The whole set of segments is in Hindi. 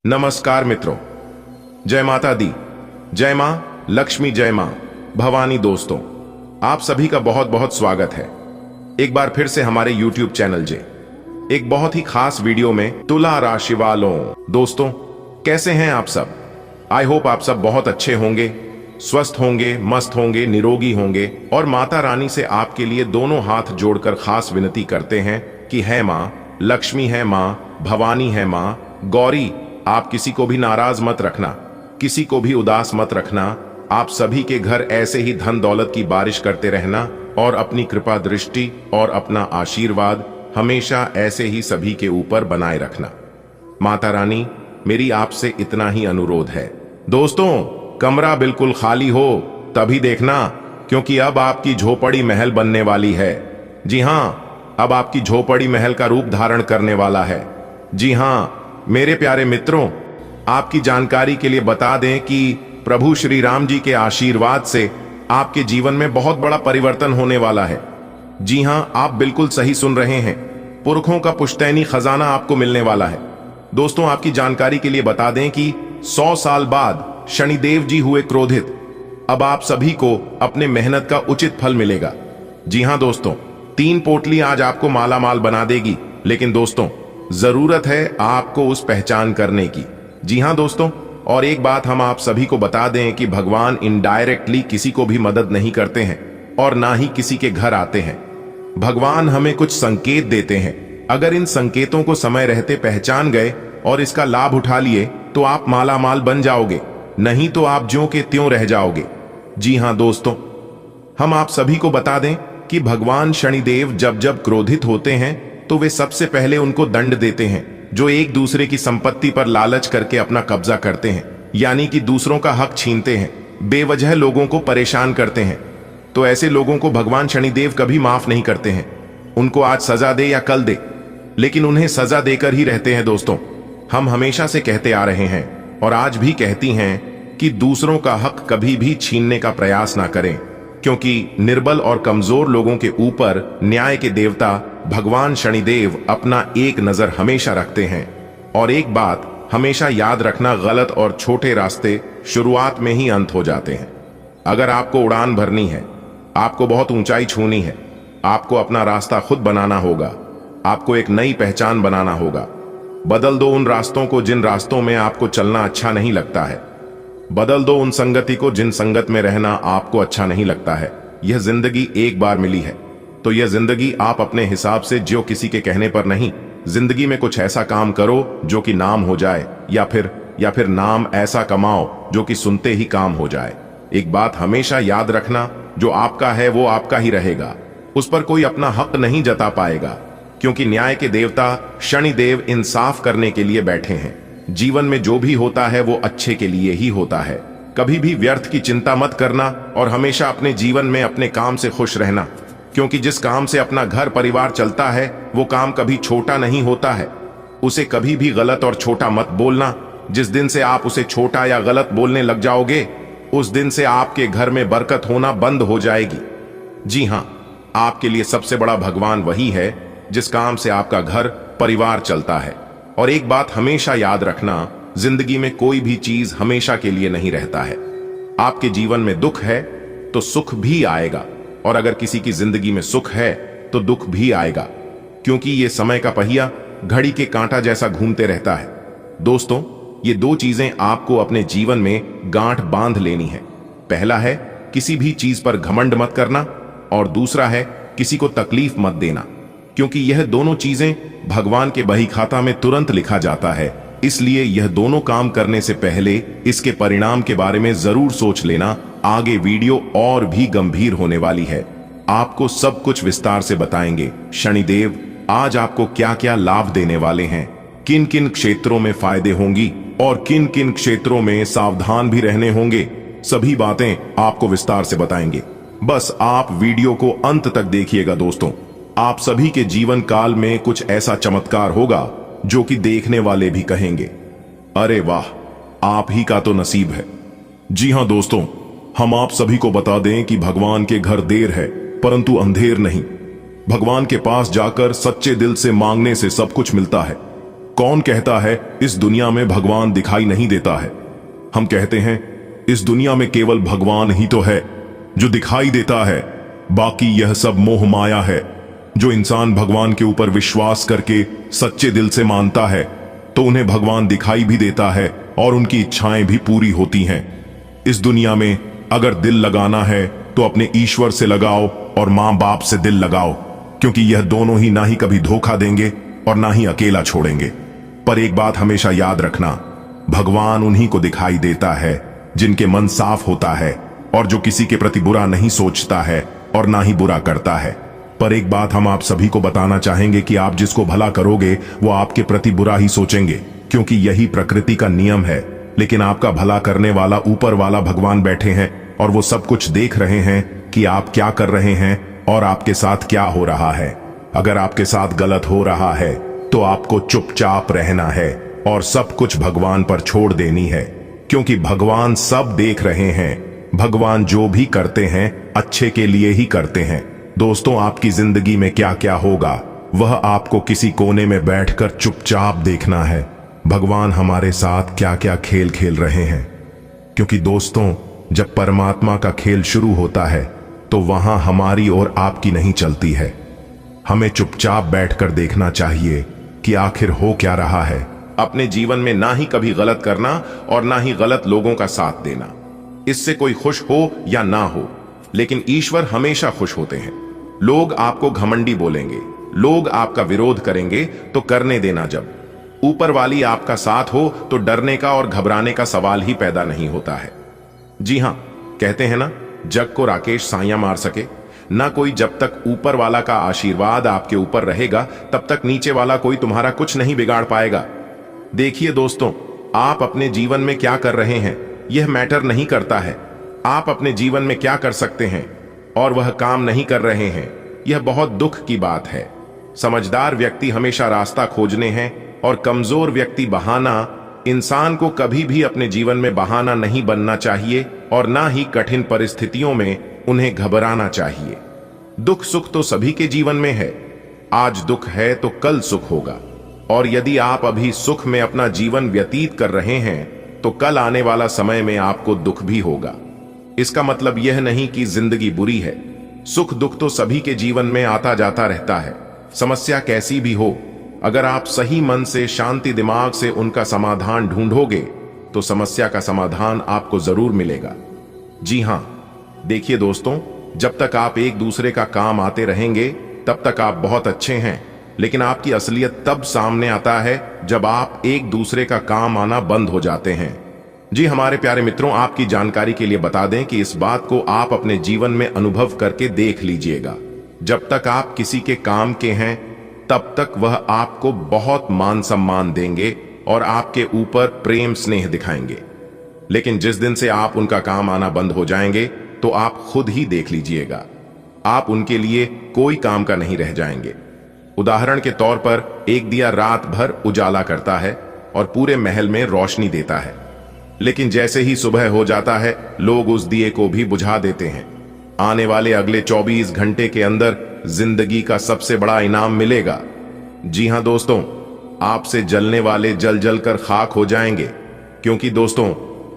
नमस्कार मित्रों, जय माता दी, जय मां लक्ष्मी, जय मां भवानी। दोस्तों, आप सभी का बहुत बहुत स्वागत है एक बार फिर से हमारे YouTube चैनल जे एक बहुत ही खास वीडियो में तुला राशि वालों। दोस्तों, कैसे हैं आप सब? आई होप आप सब बहुत अच्छे होंगे, स्वस्थ होंगे, मस्त होंगे, निरोगी होंगे। और माता रानी से आपके लिए दोनों हाथ जोड़कर खास विनती करते हैं कि है मां लक्ष्मी, है मां भवानी, है मां गौरी, आप किसी को भी नाराज मत रखना, किसी को भी उदास मत रखना। आप सभी के घर ऐसे ही धन दौलत की बारिश करते रहना और अपनी कृपा दृष्टि और अपना आशीर्वाद हमेशा ऐसे ही सभी के ऊपर बनाए रखना। माता रानी, मेरी आपसे इतना ही अनुरोध है। दोस्तों, कमरा बिल्कुल खाली हो तभी देखना, क्योंकि अब आपकी झोपड़ी महल बनने वाली है। जी हां, अब आपकी झोपड़ी महल का रूप धारण करने वाला है। जी हां मेरे प्यारे मित्रों, आपकी जानकारी के लिए बता दें कि प्रभु श्री राम जी के आशीर्वाद से आपके जीवन में बहुत बड़ा परिवर्तन होने वाला है। जी हां, आप बिल्कुल सही सुन रहे हैं। पुरखों का पुश्तैनी खजाना आपको मिलने वाला है। दोस्तों, आपकी जानकारी के लिए बता दें कि 100 साल बाद शनिदेव जी हुए क्रोधित। अब आप सभी को अपने मेहनत का उचित फल मिलेगा। जी हां दोस्तों, 3 पोटली आज आपको माला माल बना देगी, लेकिन दोस्तों जरूरत है आपको उस पहचान करने की। जी हां दोस्तों, और एक बात हम आप सभी को बता दें कि भगवान इनडायरेक्टली किसी को भी मदद नहीं करते हैं और ना ही किसी के घर आते हैं। भगवान हमें कुछ संकेत देते हैं। अगर इन संकेतों को समय रहते पहचान गए और इसका लाभ उठा लिए तो आप माला माल बन जाओगे, नहीं तो आप ज्यों के त्यों रह जाओगे। जी हां दोस्तों, हम आप सभी को बता दें कि भगवान शनिदेव जब जब क्रोधित होते हैं तो वे सबसे पहले उनको दंड देते हैं जो एक दूसरे की संपत्ति पर लालच करके अपना कब्जा करते हैं, यानी कि दूसरों का हक छीनते हैं, बेवजह लोगों को परेशान करते हैं। तो ऐसे लोगों को भगवान शनिदेव कभी माफ नहीं करते हैं। उनको आज सजा दे या कल दे, लेकिन उन्हें सजा देकर ही रहते हैं। दोस्तों, हम हमेशा से कहते आ रहे हैं और आज भी कहती हैं कि दूसरों का हक कभी भी छीनने का प्रयास ना करें, क्योंकि निर्बल और कमजोर लोगों के ऊपर न्याय के देवता भगवान शनिदेव अपना एक नजर हमेशा रखते हैं। और एक बात हमेशा याद रखना, गलत और छोटे रास्ते शुरुआत में ही अंत हो जाते हैं। अगर आपको उड़ान भरनी है, आपको बहुत ऊंचाई छूनी है, आपको अपना रास्ता खुद बनाना होगा, आपको एक नई पहचान बनाना होगा। बदल दो उन रास्तों को जिन रास्तों में आपको चलना अच्छा नहीं लगता है। बदल दो उन संगति को जिन संगत में रहना आपको अच्छा नहीं लगता है। यह जिंदगी एक बार मिली है, तो यह जिंदगी आप अपने हिसाब से जियो, किसी के कहने पर नहीं। जिंदगी में कुछ ऐसा काम करो जो कि नाम हो जाए, या फिर नाम ऐसा कमाओ जो कि सुनते ही काम हो जाए। एक बात हमेशा याद रखना, जो आपका है वो आपका ही रहेगा, उस पर कोई अपना हक नहीं जता पाएगा, क्योंकि न्याय के देवता शनिदेव इंसाफ करने के लिए बैठे हैं। जीवन में जो भी होता है वो अच्छे के लिए ही होता है। कभी भी व्यर्थ की चिंता मत करना और हमेशा अपने जीवन में अपने काम से खुश रहना, क्योंकि जिस काम से अपना घर परिवार चलता है वो काम कभी छोटा नहीं होता है। उसे कभी भी गलत और छोटा मत बोलना। जिस दिन से आप उसे छोटा या गलत बोलने लग जाओगे, उस दिन से आपके घर में बरकत होना बंद हो जाएगी। जी हां, आपके लिए सबसे बड़ा भगवान वही है जिस काम से आपका घर परिवार चलता है। और एक बात हमेशा याद रखना, जिंदगी में कोई भी चीज हमेशा के लिए नहीं रहता है। आपके जीवन में दुख है तो सुख भी आएगा, और अगर किसी की जिंदगी में सुख है तो दुख भी आएगा, क्योंकि ये समय का पहिया घड़ी के कांटा जैसा घूमते रहता है। दोस्तों, ये 2 चीजें आपको अपने जीवन में गांठ बांध लेनी है। पहला है किसी भी चीज पर घमंड मत करना, और दूसरा है किसी को तकलीफ मत देना, क्योंकि यह दोनों चीजें भगवान के बही खाता में तुरंत लिखा जाता है। इसलिए यह दोनों काम करने से पहले इसके परिणाम के बारे में जरूर सोच लेना। आगे वीडियो और भी गंभीर होने वाली है, आपको सब कुछ विस्तार से बताएंगे। शनिदेव आज आपको क्या क्या लाभ देने वाले हैं, किन किन क्षेत्रों में फायदे होंगी और किन किन क्षेत्रों में सावधान भी रहने होंगे, सभी बातें आपको विस्तार से बताएंगे। बस आप वीडियो को अंत तक देखिएगा। दोस्तों, आप सभी के जीवन काल में कुछ ऐसा चमत्कार होगा जो कि देखने वाले भी कहेंगे, अरे वाह, आप ही का तो नसीब है। जी हां दोस्तों, हम आप सभी को बता दें कि भगवान के घर देर है परंतु अंधेर नहीं। भगवान के पास जाकर सच्चे दिल से मांगने से सब कुछ मिलता है। कौन कहता है इस दुनिया में भगवान दिखाई नहीं देता है? हम कहते हैं इस दुनिया में केवल भगवान ही तो है जो दिखाई देता है, बाकी यह सब मोह माया है। जो इंसान भगवान के ऊपर विश्वास करके सच्चे दिल से मानता है तो उन्हें भगवान दिखाई भी देता है और उनकी इच्छाएं भी पूरी होती हैं। इस दुनिया में अगर दिल लगाना है तो अपने ईश्वर से लगाओ और मां बाप से दिल लगाओ, क्योंकि यह दोनों ही ना ही कभी धोखा देंगे और ना ही अकेला छोड़ेंगे। पर एक बात हमेशा याद रखना, भगवान उन्हीं को दिखाई देता है जिनके मन साफ होता है और जो किसी के प्रति बुरा नहीं सोचता है और ना ही बुरा करता है। पर एक बात हम आप सभी को बताना चाहेंगे कि आप जिसको भला करोगे वो आपके प्रति बुरा ही सोचेंगे, क्योंकि यही प्रकृति का नियम है। लेकिन आपका भला करने वाला ऊपर वाला भगवान बैठे हैं और वो सब कुछ देख रहे हैं कि आप क्या कर रहे हैं और आपके साथ क्या हो रहा है। अगर आपके साथ गलत हो रहा है तो आपको चुपचाप रहना है और सब कुछ भगवान पर छोड़ देनी है, क्योंकि भगवान सब देख रहे हैं। भगवान जो भी करते हैं अच्छे के लिए ही करते हैं। दोस्तों, आपकी जिंदगी में क्या क्या होगा वह आपको किसी कोने में बैठकर चुपचाप देखना है। भगवान हमारे साथ क्या क्या खेल खेल रहे हैं, क्योंकि दोस्तों जब परमात्मा का खेल शुरू होता है तो वहां हमारी और आपकी नहीं चलती है। हमें चुपचाप बैठकर देखना चाहिए कि आखिर हो क्या रहा है। अपने जीवन में ना ही कभी गलत करना और ना ही गलत लोगों का साथ देना। इससे कोई खुश हो या ना हो, लेकिन ईश्वर हमेशा खुश होते हैं। लोग आपको घमंडी बोलेंगे, लोग आपका विरोध करेंगे तो करने देना। जब ऊपर वाली आपका साथ हो तो डरने का और घबराने का सवाल ही पैदा नहीं होता है। जी हां, कहते हैं ना, जग को राकेश साया मार सके ना कोई। जब तक ऊपर वाला का आशीर्वाद आपके ऊपर रहेगा तब तक नीचे वाला कोई तुम्हारा कुछ नहीं बिगाड़ पाएगा। देखिए दोस्तों, आप अपने जीवन में क्या कर रहे हैं यह मैटर नहीं करता है। आप अपने जीवन में क्या कर सकते हैं और वह काम नहीं कर रहे हैं, यह बहुत दुख की बात है। समझदार व्यक्ति हमेशा रास्ता खोजने हैं और कमजोर व्यक्ति बहाना। इंसान को कभी भी अपने जीवन में बहाना नहीं बनना चाहिए और ना ही कठिन परिस्थितियों में उन्हें घबराना चाहिए। दुख सुख तो सभी के जीवन में है। आज दुख है तो कल सुख होगा, और यदि आप अभी सुख में अपना जीवन व्यतीत कर रहे हैं तो कल आने वाला समय में आपको दुख भी होगा। इसका मतलब यह नहीं कि जिंदगी बुरी है। सुख दुख तो सभी के जीवन में आता जाता रहता है। समस्या कैसी भी हो, अगर आप सही मन से शांति दिमाग से उनका समाधान ढूंढोगे तो समस्या का समाधान आपको जरूर मिलेगा। जी हां, देखिए दोस्तों, जब तक आप एक दूसरे का काम आते रहेंगे तब तक आप बहुत अच्छे हैं, लेकिन आपकी असलियत तब सामने आता है जब आप एक दूसरे का काम आना बंद हो जाते हैं। जी हमारे प्यारे मित्रों, आपकी जानकारी के लिए बता दें कि इस बात को आप अपने जीवन में अनुभव करके देख लीजिएगा। जब तक आप किसी के काम के हैं तब तक वह आपको बहुत मान सम्मान देंगे और आपके ऊपर प्रेम स्नेह दिखाएंगे, लेकिन जिस दिन से आप उनका काम आना बंद हो जाएंगे तो आप खुद ही देख लीजिएगा, आप उनके लिए कोई काम का नहीं रह जाएंगे। उदाहरण के तौर पर एक दिया रात भर उजाला करता है और पूरे महल में रोशनी देता है, लेकिन जैसे ही सुबह हो जाता है लोग उस दिए को भी बुझा देते हैं। आने वाले अगले 24 घंटे के अंदर जिंदगी का सबसे बड़ा इनाम मिलेगा। जी हां दोस्तों, आपसे जलने वाले जल जल कर खाक हो जाएंगे, क्योंकि दोस्तों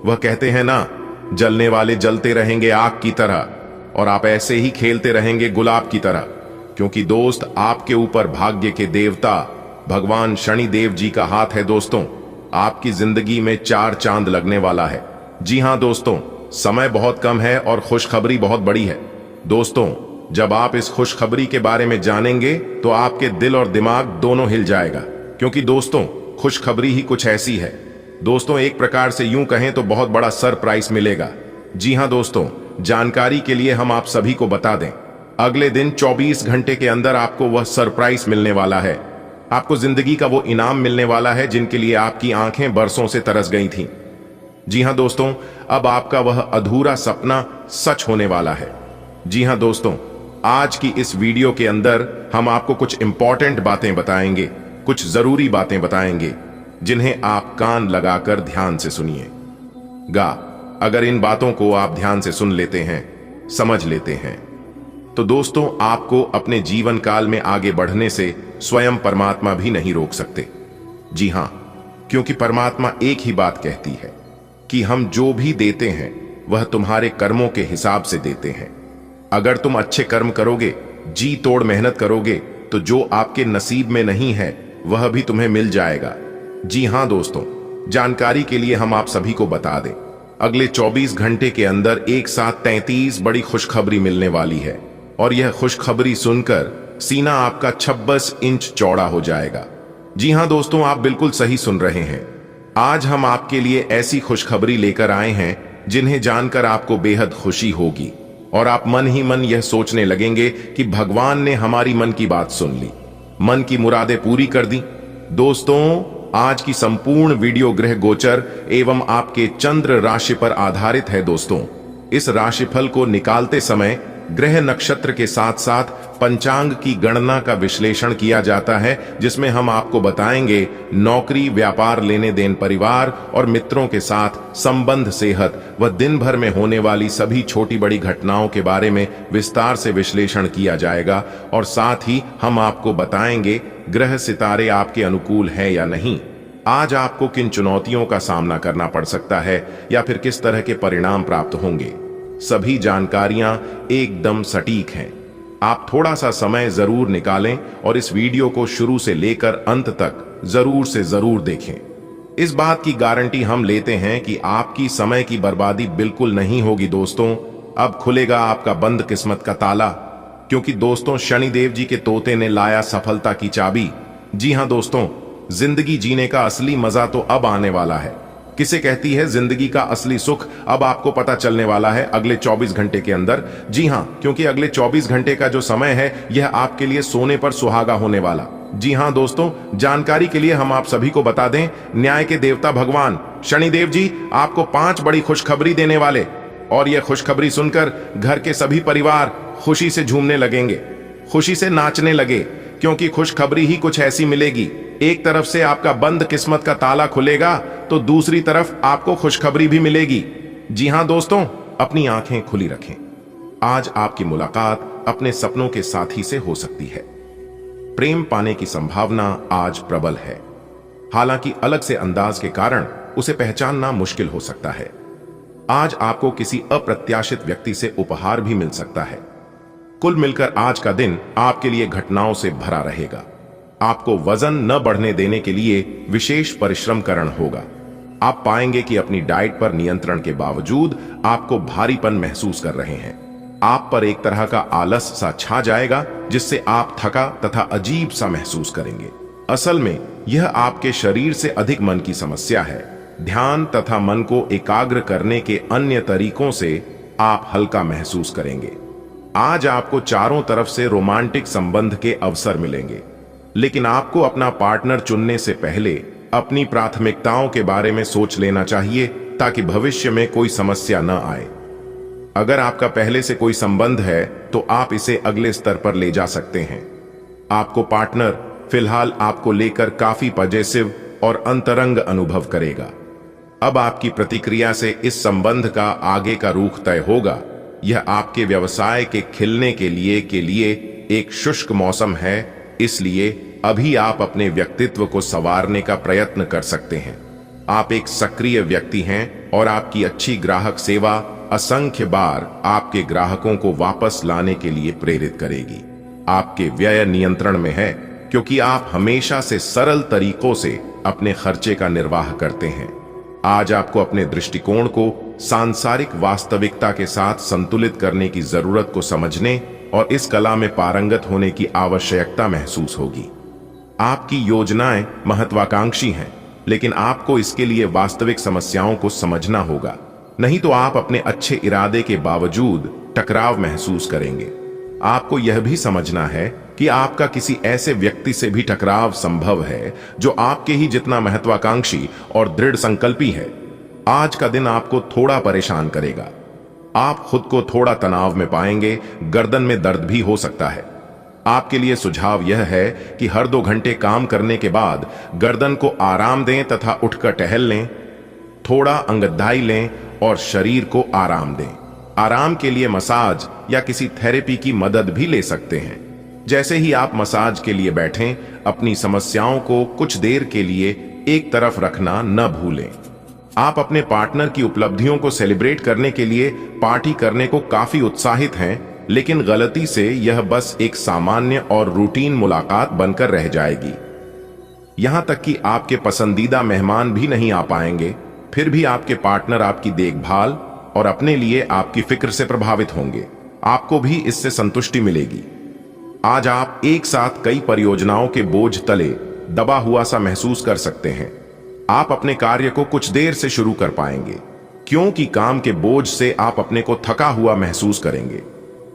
वह कहते हैं ना, जलने वाले जलते रहेंगे आग की तरह और आप ऐसे ही खेलते रहेंगे गुलाब की तरह। क्योंकि दोस्त, आपके ऊपर भाग्य के देवता भगवान शनिदेव जी का हाथ है। दोस्तों, आपकी जिंदगी में 4 चांद लगने वाला है। जी हां दोस्तों, समय बहुत कम है और खुशखबरी बहुत बड़ी है। दोस्तों, जब आप इस खुशखबरी के बारे में जानेंगे तो आपके दिल और दिमाग दोनों हिल जाएगा, क्योंकि दोस्तों खुशखबरी ही कुछ ऐसी है। दोस्तों, एक प्रकार से यूं कहें तो बहुत बड़ा सरप्राइज मिलेगा। जी हां दोस्तों, जानकारी के लिए हम आप सभी को बता दें, अगले दिन 24 घंटे के अंदर आपको वह सरप्राइज मिलने वाला है। आपको जिंदगी का वो इनाम मिलने वाला है जिनके लिए आपकी आंखें बरसों से तरस गई थीं। जी हां दोस्तों, अब आपका वह अधूरा सपना सच होने वाला है। जी हां दोस्तों, आज की इस वीडियो के अंदर हम आपको कुछ इंपॉर्टेंट बातें बताएंगे, कुछ जरूरी बातें बताएंगे, जिन्हें आप कान लगाकर ध्यान से सुनिएगा। अगर इन बातों को आप ध्यान से सुन लेते हैं, समझ लेते हैं, तो दोस्तों आपको अपने जीवन काल में आगे बढ़ने से स्वयं परमात्मा भी नहीं रोक सकते। जी हां, क्योंकि परमात्मा एक ही बात कहती है कि हम जो भी देते हैं वह तुम्हारे कर्मों के हिसाब से देते हैं। अगर तुम अच्छे कर्म करोगे, जी तोड़ मेहनत करोगे, तो जो आपके नसीब में नहीं है वह भी तुम्हें मिल जाएगा। जी हां दोस्तों, जानकारी के लिए हम आप सभी को बता दें, अगले 24 घंटे के अंदर एक साथ 33 बड़ी खुशखबरी मिलने वाली है और यह खुशखबरी सुनकर सीना आपका 26 इंच चौड़ा हो जाएगा। जी हां दोस्तों, आप बिल्कुल सही सुन रहे हैं। आज हम आपके लिए ऐसी खुशखबरी लेकर आए हैं जिन्हें जानकर आपको बेहद खुशी होगी और आप मन ही मन यह सोचने लगेंगे कि भगवान ने हमारी मन की बात सुन ली, मन की मुरादें पूरी कर दी। दोस्तों, आज की संपूर्ण वीडियो ग्रह गोचर एवं आपके चंद्र राशि पर आधारित है। दोस्तों, इस राशिफल को निकालते समय ग्रह नक्षत्र के साथ साथ पंचांग की गणना का विश्लेषण किया जाता है, जिसमें हम आपको बताएंगे नौकरी, व्यापार, लेने देन, परिवार और मित्रों के साथ संबंध, सेहत व दिन भर में होने वाली सभी छोटी बड़ी घटनाओं के बारे में विस्तार से विश्लेषण किया जाएगा और साथ ही हम आपको बताएंगे ग्रह सितारे आपके अनुकूल है या नहीं, आज आपको किन चुनौतियों का सामना करना पड़ सकता है या फिर किस तरह के परिणाम प्राप्त होंगे। सभी जानकारियां एकदम सटीक हैं। आप थोड़ा सा समय जरूर निकालें और इस वीडियो को शुरू से लेकर अंत तक जरूर से जरूर देखें। इस बात की गारंटी हम लेते हैं कि आपकी समय की बर्बादी बिल्कुल नहीं होगी। दोस्तों, अब खुलेगा आपका बंद किस्मत का ताला, क्योंकि दोस्तों शनिदेव जी के तोते ने लाया सफलता की चाबी। जी हां दोस्तों, जिंदगी जीने का असली मजा तो अब आने वाला है। किसे कहती है जिंदगी का असली सुख, अब आपको पता चलने वाला है अगले 24 घंटे के अंदर। जी हां, क्योंकि अगले 24 घंटे का जो समय है यह आपके लिए सोने पर सुहागा होने वाला। जी हां दोस्तों, जानकारी के लिए हम आप सभी को बता दें, न्याय के देवता भगवान शनिदेव जी आपको 5 बड़ी खुशखबरी देने वाले और यह खुशखबरी सुनकर घर के सभी परिवार खुशी से झूमने लगेंगे, खुशी से नाचने लगे, क्योंकि खुशखबरी ही कुछ ऐसी मिलेगी। एक तरफ से आपका बंद किस्मत का ताला खुलेगा तो दूसरी तरफ आपको खुशखबरी भी मिलेगी। जी हां दोस्तों, अपनी आंखें खुली रखें। आज आपकी मुलाकात अपने सपनों के साथी से हो सकती है। प्रेम पाने की संभावना आज प्रबल है, हालांकि अलग से अंदाज के कारण उसे पहचानना मुश्किल हो सकता है। आज आपको किसी अप्रत्याशित व्यक्ति से उपहार भी मिल सकता है। कुल मिलकर आज का दिन आपके लिए घटनाओं से भरा रहेगा। आपको वजन न बढ़ने देने के लिए विशेष परिश्रम करना होगा। आप पाएंगे कि अपनी डाइट पर नियंत्रण के बावजूद आपको भारीपन महसूस कर रहे हैं। आप पर एक तरह का आलस सा छा जाएगा, जिससे आप थका तथा अजीब सा महसूस करेंगे। असल में यह आपके शरीर से अधिक मन की समस्या है। ध्यान तथा मन को एकाग्र करने के अन्य तरीकों से आप हल्का महसूस करेंगे। आज आपको चारों तरफ से रोमांटिक संबंध के अवसर मिलेंगे, लेकिन आपको अपना पार्टनर चुनने से पहले अपनी प्राथमिकताओं के बारे में सोच लेना चाहिए, ताकि भविष्य में कोई समस्या न आए। अगर आपका पहले से कोई संबंध है तो आप इसे अगले स्तर पर ले जा सकते हैं। आपको पार्टनर फिलहाल आपको लेकर काफी पॉजिटिव और अंतरंग अनुभव करेगा। अब आपकी प्रतिक्रिया से इस संबंध का आगे का रुख तय होगा। यह आपके व्यवसाय के खिलने के लिए एक शुष्क मौसम है, इसलिए अभी आप अपने व्यक्तित्व को संवारने का प्रयत्न कर सकते हैं। आप एक सक्रिय व्यक्ति हैं और आपकी अच्छी ग्राहक सेवा असंख्य बार आपके ग्राहकों को वापस लाने के लिए प्रेरित करेगी। आपके व्यय नियंत्रण में है, क्योंकि आप हमेशा से सरल तरीकों से अपने खर्चे का निर्वाह करते हैं। आज आपको अपने दृष्टिकोण को सांसारिक वास्तविकता के साथ संतुलित करने की जरूरत को समझने और इस कला में पारंगत होने की आवश्यकता महसूस होगी। आपकी योजनाएं महत्वाकांक्षी हैं, लेकिन आपको इसके लिए वास्तविक समस्याओं को समझना होगा, नहीं तो आप अपने अच्छे इरादे के बावजूद टकराव महसूस करेंगे। आपको यह भी समझना है कि आपका किसी ऐसे व्यक्ति से भी टकराव संभव है जो आपके ही जितना महत्वाकांक्षी और दृढ़ संकल्पी है। आज का दिन आपको थोड़ा परेशान करेगा। आप खुद को थोड़ा तनाव में पाएंगे, गर्दन में दर्द भी हो सकता है। आपके लिए सुझाव यह है कि हर 2 घंटे काम करने के बाद गर्दन को आराम दें तथा उठकर टहल लें, थोड़ा अंगदाई लें और शरीर को आराम दें। आराम के लिए मसाज या किसी थेरेपी की मदद भी ले सकते हैं। जैसे ही आप मसाज के लिए बैठें, अपनी समस्याओं को कुछ देर के लिए एक तरफ रखना न भूलें। आप अपने पार्टनर की उपलब्धियों को सेलिब्रेट करने के लिए पार्टी करने को काफी उत्साहित हैं, लेकिन गलती से यह बस एक सामान्य और रूटीन मुलाकात बनकर रह जाएगी। यहां तक कि आपके पसंदीदा मेहमान भी नहीं आ पाएंगे, फिर भी आपके पार्टनर आपकी देखभाल और अपने लिए आपकी फिक्र से प्रभावित होंगे। आपको भी इससे संतुष्टि मिलेगी। आज आप एक साथ कई परियोजनाओं के बोझ तले दबा हुआ सा महसूस कर सकते हैं। आप अपने कार्य को कुछ देर से शुरू कर पाएंगे, क्योंकि काम के बोझ से आप अपने को थका हुआ महसूस करेंगे।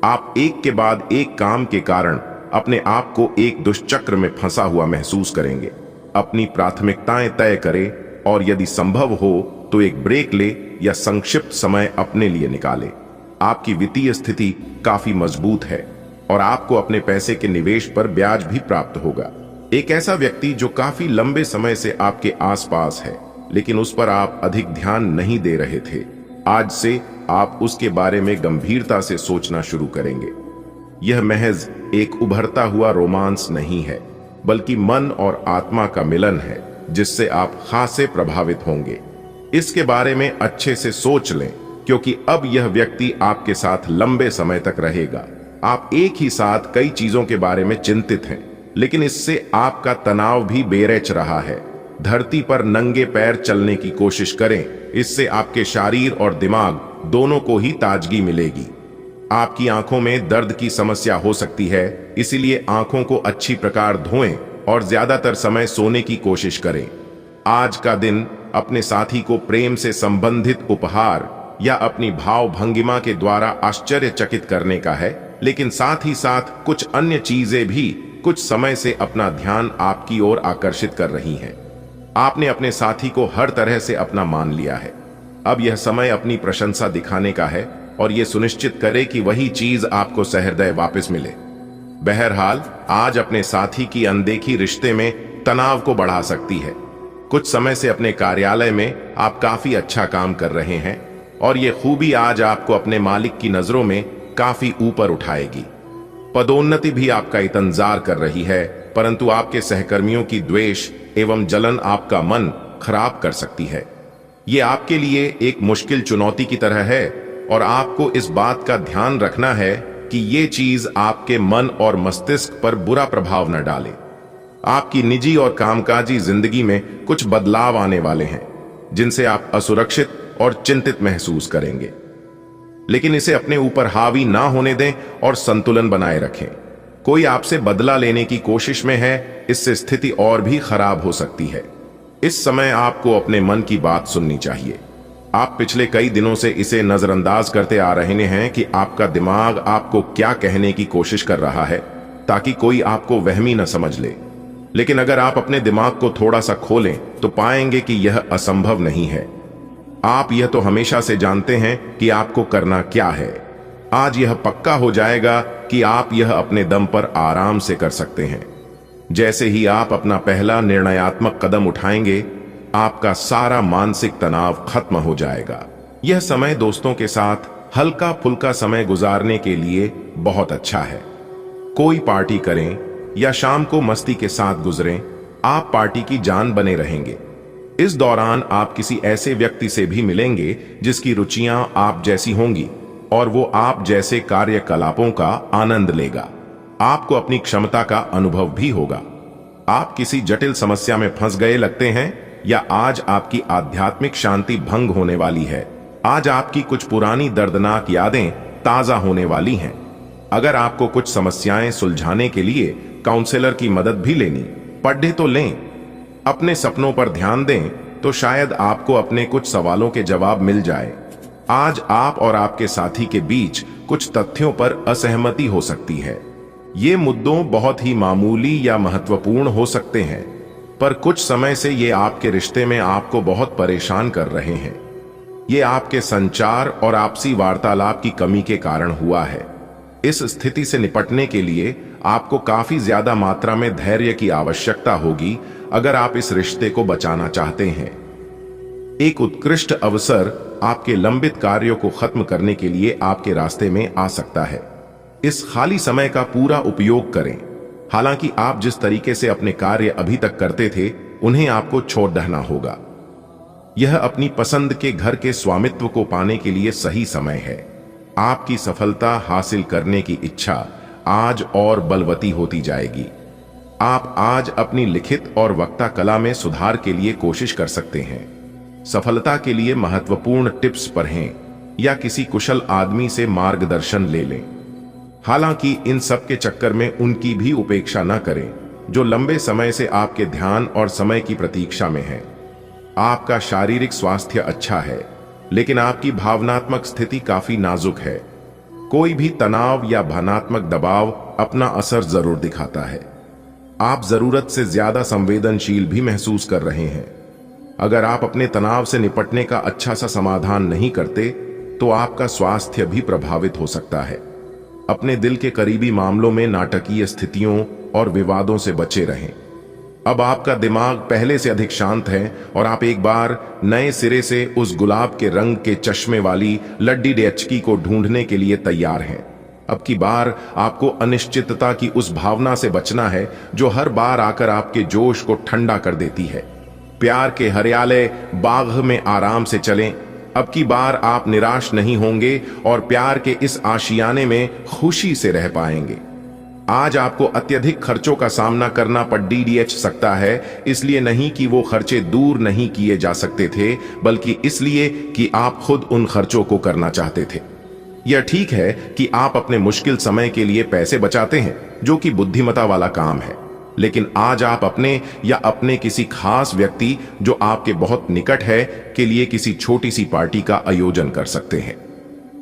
आप एक के बाद एक काम के कारण अपने आप को एक दुष्चक्र में फंसा हुआ महसूस करेंगे। अपनी प्राथमिकताएं तय करें और यदि संभव हो तो एक ब्रेक ले या संक्षिप्त समय अपने लिए निकाले। आपकी वित्तीय स्थिति काफी मजबूत है और आपको अपने पैसे के निवेश पर ब्याज भी प्राप्त होगा। एक ऐसा व्यक्ति जो काफी लंबे समय से आपके आसपास है, लेकिन उस पर आप अधिक ध्यान नहीं दे रहे थे, आज से आप उसके बारे में गंभीरता से सोचना शुरू करेंगे। यह महज एक उभरता हुआ रोमांस नहीं है, बल्कि मन और आत्मा का मिलन है, जिससे आप खासे प्रभावित होंगे। इसके बारे में अच्छे से सोच लें, क्योंकि अब यह व्यक्ति आपके साथ लंबे समय तक रहेगा। आप एक ही साथ कई चीजों के बारे में चिंतित हैं, लेकिन इससे आपका तनाव भी बेरच रहा है। धरती पर नंगे पैर चलने की कोशिश करें, इससे आपके शरीर और दिमाग दोनों को ही ताजगी मिलेगी। आपकी आंखों में दर्द की समस्या हो सकती है, इसीलिए आंखों को अच्छी प्रकार धोएं और ज्यादातर समय सोने की कोशिश करें। आज का दिन अपने साथी को प्रेम से संबंधित उपहार या अपनी भाव भंगिमा के द्वारा आश्चर्यचकित करने का है, लेकिन साथ ही साथ कुछ अन्य चीजें भी कुछ समय से अपना ध्यान आपकी ओर आकर्षित कर रही हैं। आपने अपने साथी को हर तरह से अपना मान लिया है। अब यह समय अपनी प्रशंसा दिखाने का है और यह सुनिश्चित करे कि वही चीज आपको सहृदय वापस मिले। बहरहाल, आज अपने साथी की अनदेखी रिश्ते में तनाव को बढ़ा सकती है। कुछ समय से अपने कार्यालय में आप काफी अच्छा काम कर रहे हैं और यह खूबी आज आपको अपने मालिक की नजरों में काफी ऊपर उठाएगी। पदोन्नति भी आपका इंतजार कर रही है, परंतु आपके सहकर्मियों की द्वेष एवं जलन आपका मन खराब कर सकती है। ये आपके लिए एक मुश्किल चुनौती की तरह है और आपको इस बात का ध्यान रखना है कि ये चीज आपके मन और मस्तिष्क पर बुरा प्रभाव न डाले। आपकी निजी और कामकाजी जिंदगी में कुछ बदलाव आने वाले हैं, जिनसे आप असुरक्षित और चिंतित महसूस करेंगे, लेकिन इसे अपने ऊपर हावी ना होने दें और संतुलन बनाए रखें। कोई आपसे बदला लेने की कोशिश में है, इससे स्थिति और भी खराब हो सकती है। इस समय आपको अपने मन की बात सुननी चाहिए। आप पिछले कई दिनों से इसे नजरअंदाज करते आ रहे हैं कि आपका दिमाग आपको क्या कहने की कोशिश कर रहा है, ताकि कोई आपको वहमी न समझ ले। लेकिन अगर आप अपने दिमाग को थोड़ा सा खोलें तो पाएंगे कि यह असंभव नहीं है। आप यह तो हमेशा से जानते हैं कि आपको करना क्या है। आज यह पक्का हो जाएगा कि आप यह अपने दम पर आराम से कर सकते हैं। जैसे ही आप अपना पहला निर्णयात्मक कदम उठाएंगे, आपका सारा मानसिक तनाव खत्म हो जाएगा। यह समय दोस्तों के साथ हल्का फुल्का समय गुजारने के लिए बहुत अच्छा है। कोई पार्टी करें या शाम को मस्ती के साथ गुजरें, आप पार्टी की जान बने रहेंगे। इस दौरान आप किसी ऐसे व्यक्ति से भी मिलेंगे जिसकी रुचियां आप जैसी होंगी और वो आप जैसे कार्यकलापों का आनंद लेगा। आपको अपनी क्षमता का अनुभव भी होगा। आप किसी जटिल समस्या में फंस गए लगते हैं, या आज आपकी आध्यात्मिक शांति भंग होने वाली है। आज आपकी कुछ पुरानी दर्दनाक यादें ताजा होने वाली हैं। अगर आपको कुछ समस्याएं सुलझाने के लिए काउंसलर की मदद भी लेनी पड़े तो लें। अपने सपनों पर ध्यान दें तो शायद आपको अपने कुछ सवालों के जवाब मिल जाए। आज आप और आपके साथी के बीच कुछ तथ्यों पर असहमति हो सकती है। ये मुद्दों बहुत ही मामूली या महत्वपूर्ण हो सकते हैं, पर कुछ समय से ये आपके रिश्ते में आपको बहुत परेशान कर रहे हैं। ये आपके संचार और आपसी वार्तालाप की कमी के कारण हुआ है। इस स्थिति से निपटने के लिए आपको काफी ज्यादा मात्रा में धैर्य की आवश्यकता होगी अगर आप इस रिश्ते को बचाना चाहते हैं। एक उत्कृष्ट अवसर आपके लंबित कार्यों को खत्म करने के लिए आपके रास्ते में आ सकता है। इस खाली समय का पूरा उपयोग करें। हालांकि आप जिस तरीके से अपने कार्य अभी तक करते थे उन्हें आपको छोड़ देना होगा। यह अपनी पसंद के घर के स्वामित्व को पाने के लिए सही समय है। आपकी सफलता हासिल करने की इच्छा आज और बलवती होती जाएगी। आप आज अपनी लिखित और वक्ता कला में सुधार के लिए कोशिश कर सकते हैं। सफलता के लिए महत्वपूर्ण टिप्स पढ़ें या किसी कुशल आदमी से मार्गदर्शन ले लें। हालांकि इन सब के चक्कर में उनकी भी उपेक्षा न करें जो लंबे समय से आपके ध्यान और समय की प्रतीक्षा में हैं। आपका शारीरिक स्वास्थ्य अच्छा है, लेकिन आपकी भावनात्मक स्थिति काफी नाजुक है। कोई भी तनाव या भावनात्मक दबाव अपना असर जरूर दिखाता है। आप जरूरत से ज्यादा संवेदनशील भी महसूस कर रहे हैं। अगर आप अपने तनाव से निपटने का अच्छा सा समाधान नहीं करते तो आपका स्वास्थ्य भी प्रभावित हो सकता है। अपने दिल के करीबी मामलों में नाटकीय स्थितियों और विवादों से बचे रहें। अब आपका दिमाग पहले से अधिक शांत है और आप एक बार नए सिरे से उस गुलाब के रंग के चश्मे वाली लड्डी डेचकी को ढूंढने के लिए तैयार हैं। अब की बार आपको अनिश्चितता की उस भावना से बचना है जो हर बार आकर आपके जोश को ठंडा कर देती है। प्यार के हरियाले बाग में आराम से चलें। अब की बार आप निराश नहीं होंगे और प्यार के इस आशियाने में खुशी से रह पाएंगे। आज आपको अत्यधिक खर्चों का सामना करना पड़ सकता है, इसलिए नहीं कि वो खर्चे दूर नहीं किए जा सकते थे, बल्कि इसलिए कि आप खुद उन खर्चों को करना चाहते थे। यह ठीक है कि आप अपने मुश्किल समय के लिए पैसे बचाते हैं, जो कि बुद्धिमता वाला काम है, लेकिन आज आप अपने या अपने किसी खास व्यक्ति जो आपके बहुत निकट है के लिए किसी छोटी सी पार्टी का आयोजन कर सकते हैं।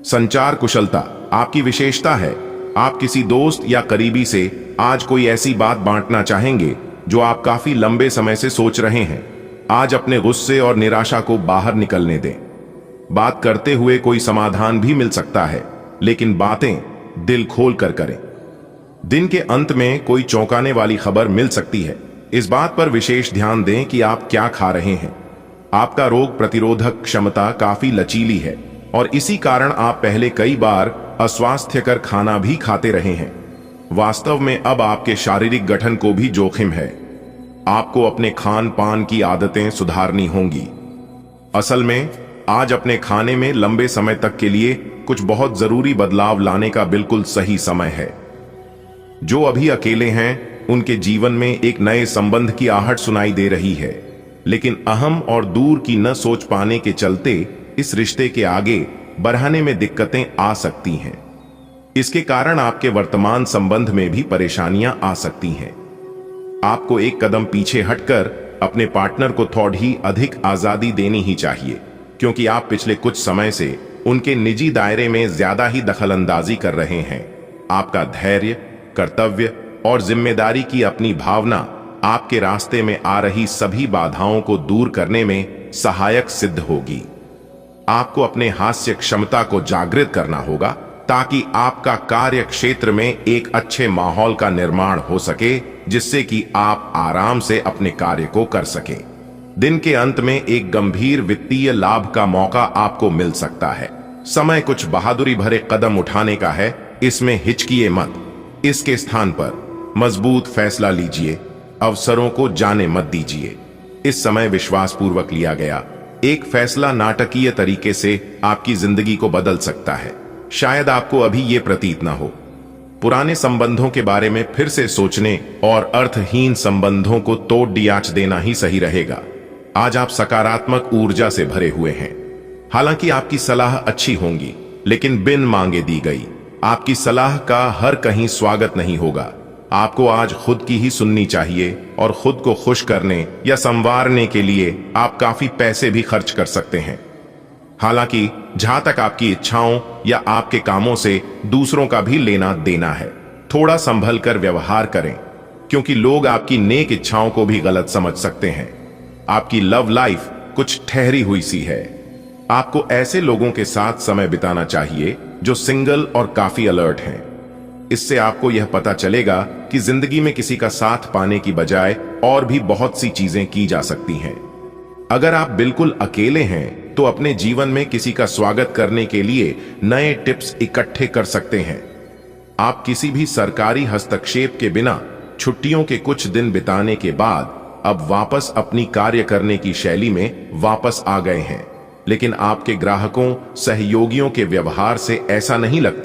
संचार कुशलता आपकी विशेषता है। आप किसी दोस्त या करीबी से आज कोई ऐसी बात बांटना चाहेंगे जो आप काफी लंबे समय से सोच रहे हैं। आज अपने गुस्से और निराशा को बाहर निकलने दें। बात करते हुए कोई समाधान भी मिल सकता है, लेकिन बातें दिल खोल कर करें। दिन के अंत में कोई चौंकाने वाली खबर मिल सकती है। इस बात पर विशेष ध्यान दें कि आप क्या खा रहे हैं। आपका रोग प्रतिरोधक क्षमता काफी लचीली है और इसी कारण आप पहले कई बार अस्वास्थ्यकर खाना भी खाते रहे हैं। वास्तव में अब आपके शारीरिक गठन को भी जोखिम है। आपको अपने खान पान की आदतें सुधारनी होंगी। असल में आज अपने खाने में लंबे समय तक के लिए कुछ बहुत जरूरी बदलाव लाने का बिल्कुल सही समय है। जो अभी अकेले हैं उनके जीवन में एक नए संबंध की आहट सुनाई दे रही है, लेकिन अहम और दूर की न सोच पाने के चलते इस रिश्ते के आगे बढ़ाने में दिक्कतें आ सकती हैं। इसके कारण आपके वर्तमान संबंध में भी परेशानियां आ सकती हैं। आपको एक कदम पीछे हटकर अपने पार्टनर को थोड़ी अधिक आजादी देनी ही चाहिए, क्योंकि आप पिछले कुछ समय से उनके निजी दायरे में ज्यादा ही दखलंदाजी कर रहे हैं। आपका धैर्य, कर्तव्य और जिम्मेदारी की अपनी भावना आपके रास्ते में आ रही सभी बाधाओं को दूर करने में सहायक सिद्ध होगी। आपको अपने हास्य क्षमता को जागृत करना होगा ताकि आपका कार्य क्षेत्र में एक अच्छे माहौल का निर्माण हो सके, जिससे कि आप आराम से अपने कार्य को कर सके। दिन के अंत में एक गंभीर वित्तीय लाभ का मौका आपको मिल सकता है। समय कुछ बहादुरी भरे कदम उठाने का है, इसमें हिचकिए मत। इसके स्थान पर मजबूत फैसला लीजिए, अवसरों को जाने मत दीजिए। इस समय विश्वासपूर्वक लिया गया एक फैसला नाटकीय तरीके से आपकी जिंदगी को बदल सकता है। शायद आपको अभी ये प्रतीत ना हो। पुराने संबंधों के बारे में फिर से सोचने और अर्थहीन संबंधों को तोड़ डियाच देना ही सही रहेगा। आज आप सकारात्मक ऊर्जा से भरे हुए हैं। हालांकि आपकी सलाह अच्छी होंगी, लेकिन बिन मांगे दी गई। आपकी सलाह का हर कहीं स्वागत नहीं होगा। आपको आज खुद की ही सुननी चाहिए और खुद को खुश करने या संवारने के लिए आप काफी पैसे भी खर्च कर सकते हैं। हालांकि जहां तक आपकी इच्छाओं या आपके कामों से दूसरों का भी लेना देना है, थोड़ा संभल कर व्यवहार करें, क्योंकि लोग आपकी नेक इच्छाओं को भी गलत समझ सकते हैं। आपकी लव लाइफ कुछ ठहरी हुई सी है। आपको ऐसे लोगों के साथ समय बिताना चाहिए जो सिंगल और काफी अलर्ट हैं। इससे आपको यह पता चलेगा कि जिंदगी में किसी का साथ पाने की बजाय और भी बहुत सी चीजें की जा सकती हैं। अगर आप बिल्कुल अकेले हैं तो अपने जीवन में किसी का स्वागत करने के लिए नए टिप्स इकट्ठे कर सकते हैं। आप किसी भी सरकारी हस्तक्षेप के बिना छुट्टियों के कुछ दिन बिताने के बाद अब वापस अपनी कार्य करने की शैली में वापस आ गए हैं। लेकिन आपके ग्राहकों, सहयोगियों के व्यवहार से ऐसा नहीं लगता।